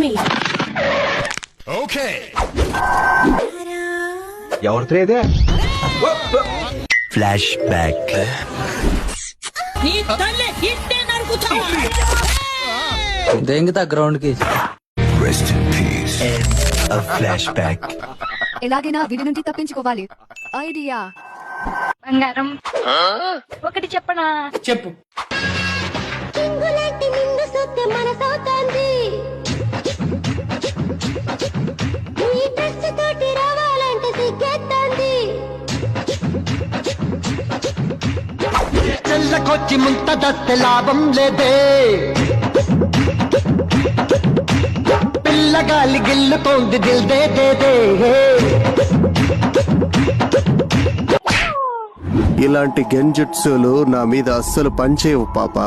me. Okay. ఎవరితో ఇదే flash back. నీ తల్లి ఇట్టే నరుకుతా. దెంగతా గ్రౌండ్ కి. Rest in peace. Flash back. ఎలాగైనా వీడి నుండి తప్పించుకోవాలి. ఐడియా. బంగారం ఒకటి చెప్పనా? చెప్పు. చింగులాంటి నిన్ను సొత్తే మనసవుతోంది. ఈ డ్రెస్ తోటి రావాలంటే సిగ్గేస్తోంది. చెల్లకొచ్చి ముంత దస్తే లాభం లేదే. పిల్లగాలి గిల్లుతోంది దిల్ దే దే దే. ఇలాంటి గెంజుట్సులు నా మీద అస్సలు పనిచేయవు పాపా.